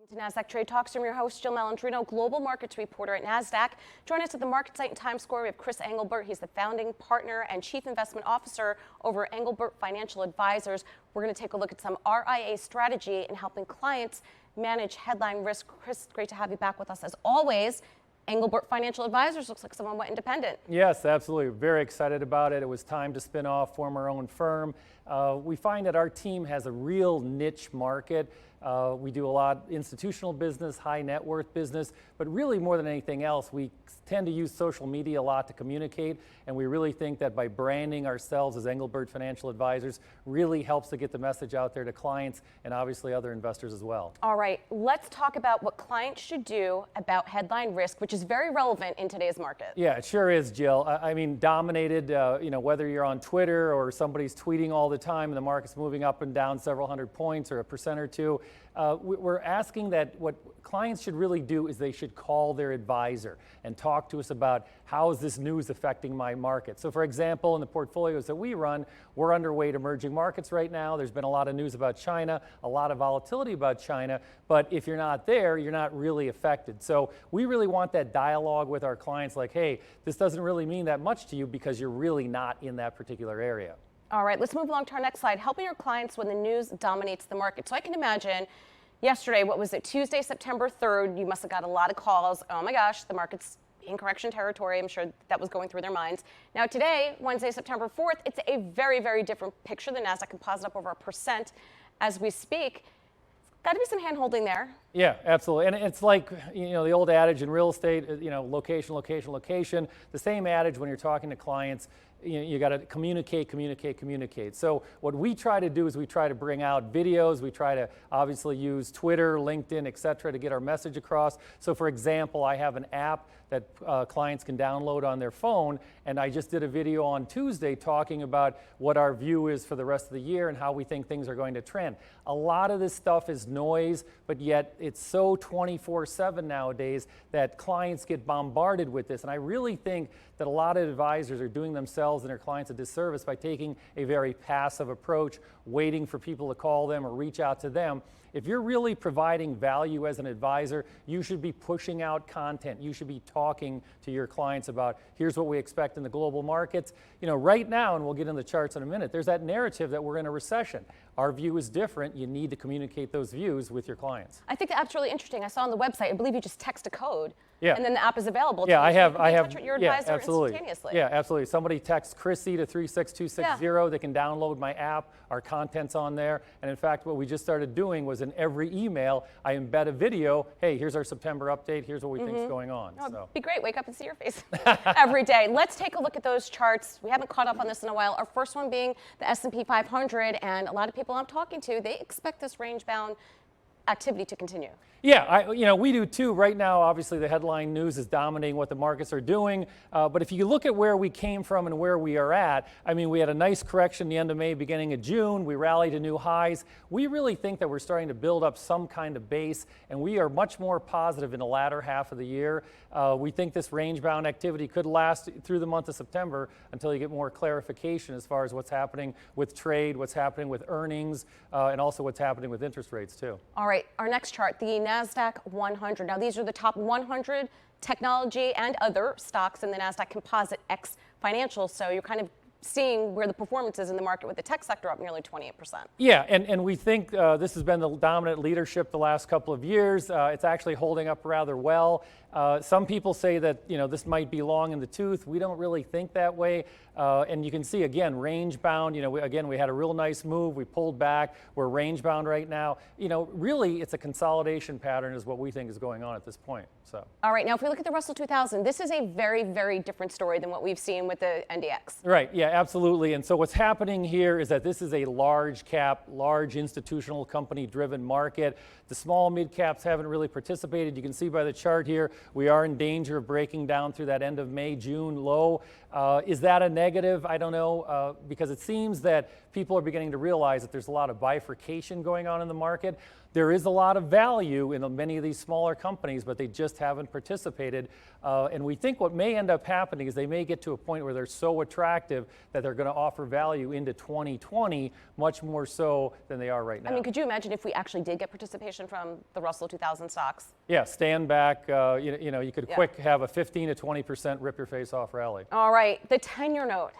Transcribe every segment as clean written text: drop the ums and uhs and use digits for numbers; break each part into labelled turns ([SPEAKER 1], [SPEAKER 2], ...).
[SPEAKER 1] To Nasdaq Trade Talks. I'm your host, Jill Malandrino, global markets reporter at Nasdaq. Join us at the market site in Times Square. We have Chris Engelbert. He's the founding partner and chief investment officer over Engelbert Financial Advisors. We're going to take a look at some RIA strategy in helping clients manage headline risk. Chris, great to have you back with us as always. Engelbert Financial Advisors looks like someone went independent.
[SPEAKER 2] Yes, absolutely. Very excited about it. It was time to spin off, form our own firm. We find that our team has a real niche market. We do a lot of institutional business, high net worth business, but really more than anything else, we tend to use social media a lot to communicate, and we really think that by branding ourselves as Engelbert Financial Advisors really helps to get the message out there to clients and obviously other investors as well.
[SPEAKER 1] All right, let's talk about what clients should do about headline risk, which is very relevant in today's market.
[SPEAKER 2] Yeah, it sure is, Jill. I mean, dominated, whether you're on Twitter or somebody's tweeting all the time and the market's moving up and down several hundred points or 1% or 2%, we're asking that what clients should really do is they should call their advisor and talk to us about how is this news affecting my market. So for example, in the portfolios that we run, we're underweight emerging markets right now. There's been a lot of news about China, a lot of volatility about China, but if you're not there, you're not really affected. So we really want that dialogue with our clients like, hey, this doesn't really mean that much to you because you're really not in that particular area.
[SPEAKER 1] All right, let's move along to our next slide. Helping your clients when the news dominates the market. So I can imagine yesterday, what was it, Tuesday, September 3rd, you must have got a lot of calls. Oh my gosh, the market's in correction territory. I'm sure that was going through their minds. Now today, Wednesday, September 4th, it's a very, very different picture. The Nasdaq Composite up over 1% as we speak. Got to be some hand holding there.
[SPEAKER 2] Yeah, absolutely. And it's like, the old adage in real estate, location, location, location. The same adage when you're talking to clients, you got to communicate, communicate, communicate. So what we try to do is we try to bring out videos. We try to obviously use Twitter, LinkedIn, et cetera, to get our message across. So for example, I have an app that clients can download on their phone. And I just did a video on Tuesday talking about what our view is for the rest of the year and how we think things are going to trend. A lot of this stuff is noise, but yet it's so 24/7 nowadays that clients get bombarded with this. And I really think that a lot of advisors are doing themselves and their clients a disservice by taking a very passive approach, waiting for people to call them or reach out to them. If you're really providing value as an advisor, you should be pushing out content. You should be talking to your clients about here's what we expect in the global markets. Right now, and we'll get into the charts in a minute, there's that narrative that we're in a recession. Our view is different. You need to communicate those views with your clients.
[SPEAKER 1] I think the app's really interesting. I saw on the website, I believe you just text a code.
[SPEAKER 2] Yeah.
[SPEAKER 1] And then the app is available.
[SPEAKER 2] Yeah, I have.
[SPEAKER 1] Your advisor
[SPEAKER 2] absolutely.
[SPEAKER 1] Instantaneously.
[SPEAKER 2] Yeah, absolutely. Somebody texts Chrissy to 36260. They can download my app. Our content's on there. And in fact, what we just started doing was in every email, I embed a video. Hey, here's our September update. Here's what we think is going on.
[SPEAKER 1] Oh, it'd be great. Wake up and see your face every day. Let's take a look at those charts. We haven't caught up on this in a while. Our first one being the S&P 500, and a lot of people I'm talking to, they expect this range-bound activity to continue.
[SPEAKER 2] Yeah, we do too. Right now, obviously, the headline news is dominating what the markets are doing. But if you look at where we came from and where we are at, I mean, we had a nice correction the end of May, beginning of June. We rallied to new highs. We really think that we're starting to build up some kind of base, and we are much more positive in the latter half of the year. We think this range-bound activity could last through the month of September until you get more clarification as far as what's happening with trade, what's happening with earnings, and also what's happening with interest rates too.
[SPEAKER 1] All right, our next chart, the Nasdaq 100. Now, these are the top 100 technology and other stocks in the Nasdaq Composite X Financials. So you're kind of seeing where the performance is in the market with the tech sector up nearly 28%.
[SPEAKER 2] Yeah, and we think this has been the dominant leadership the last couple of years. It's actually holding up rather well. Some people say that this might be long in the tooth. We don't really think that way. And you can see again, range bound. We had a real nice move. We pulled back. We're range bound right now. Really, it's a consolidation pattern is what we think is going on at this point. So.
[SPEAKER 1] All right, now if we look at the Russell 2000, this is a very, very different story than what we've seen with the NDX.
[SPEAKER 2] Right. Yeah, absolutely. And so what's happening here is that this is a large cap, large institutional company driven market. The small mid caps haven't really participated. You can see by the chart here, we are in danger of breaking down through that end of May, June low. Is that a negative? I don't know, because it seems that people are beginning to realize that there's a lot of bifurcation going on in the market. There is a lot of value in many of these smaller companies, but they just haven't participated. And we think what may end up happening is they may get to a point where they're so attractive that they're going to offer value into 2020, much more so than they are right now.
[SPEAKER 1] I mean, could you imagine if we actually did get participation from the Russell 2000 stocks?
[SPEAKER 2] Yeah, stand back. You could quick have a 15 to 20% rip your face off rally.
[SPEAKER 1] All right, the 10-year note.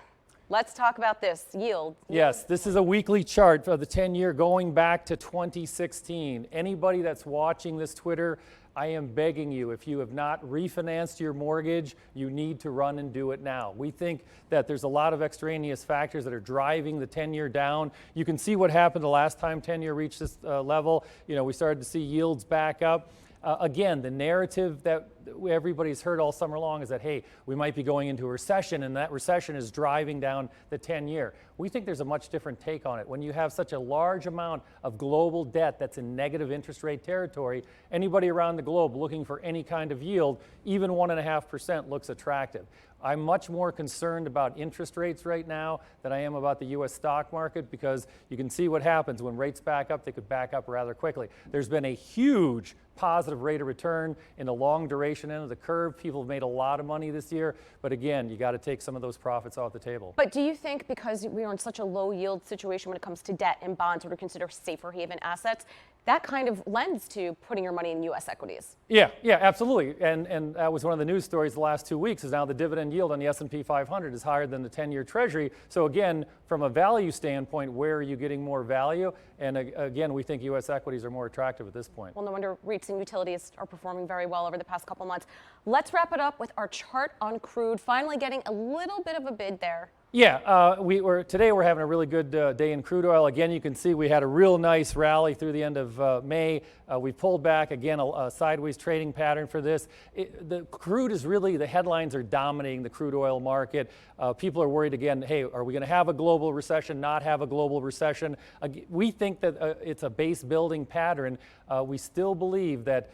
[SPEAKER 1] Let's talk about this yield.
[SPEAKER 2] Yes, this is a weekly chart for the 10-year going back to 2016. Anybody that's watching this Twitter, I am begging you, if you have not refinanced your mortgage, you need to run and do it now. We think that there's a lot of extraneous factors that are driving the 10-year down. You can see what happened the last time 10-year reached this level. We started to see yields back up. Again, the narrative that everybody's heard all summer long is that, hey, we might be going into a recession, and that recession is driving down the 10-year. We think there's a much different take on it. When you have such a large amount of global debt that's in negative interest rate territory, anybody around the globe looking for any kind of yield, even 1.5% looks attractive. I'm much more concerned about interest rates right now than I am about the U.S. stock market, because you can see what happens when rates back up. They could back up rather quickly. There's been a huge positive rate of return in the long duration end of the curve. People have made a lot of money this year, but again, you got to take some of those profits off the table.
[SPEAKER 1] But do you think because we are in such a low yield situation when it comes to debt and bonds, or to consider safer haven assets, that kind of lends to putting your money in U.S. equities?
[SPEAKER 2] Yeah, absolutely. And that was one of the news stories the last 2 weeks, is now the dividend yield on the S&P 500 is higher than the 10-year Treasury. So again, from a value standpoint, where are you getting more value? And again, we think U.S. equities are more attractive at this point.
[SPEAKER 1] Well, no wonder REITs and utilities are performing very well over the past couple months. Let's wrap it up with our chart on crude, finally getting a little bit of a bid there.
[SPEAKER 2] Yeah, today we're having a really good day in crude oil. Again, you can see we had a real nice rally through the end of May. We pulled back, again, a sideways trading pattern for this. The crude is really, the headlines are dominating the crude oil market. People are worried again, hey, are we going to have a global recession, not have a global recession? We think that it's a base building pattern. We still believe that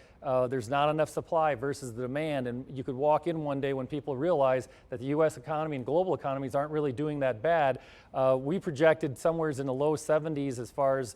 [SPEAKER 2] there's not enough supply versus the demand, and you could walk in one day when people realize that the U.S. economy and global economies aren't really doing that bad. We projected somewhere in the low 70s as far as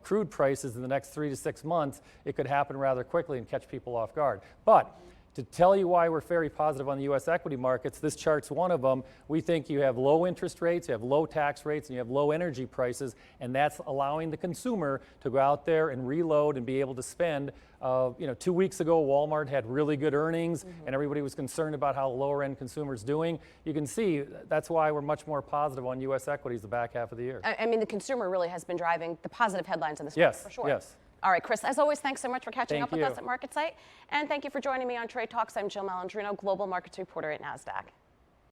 [SPEAKER 2] crude prices in the next 3 to 6 months. It could happen rather quickly and catch people off guard. But to tell you why we're very positive on the U.S. equity markets, this chart's one of them. We think you have low interest rates, you have low tax rates, and you have low energy prices, and that's allowing the consumer to go out there and reload and be able to spend. 2 weeks ago, Walmart had really good earnings, and everybody was concerned about how lower-end consumers doing. You can see that's why we're much more positive on U.S. equities the back half of the year.
[SPEAKER 1] I mean, the consumer really has been driving the positive headlines in this market, for sure.
[SPEAKER 2] Yes.
[SPEAKER 1] All right, Chris, as always, thanks so much for catching up with
[SPEAKER 2] you.
[SPEAKER 1] us at MarketSite. And thank you for joining me on Trade Talks. I'm Jill Malandrino, Global Markets Reporter at Nasdaq.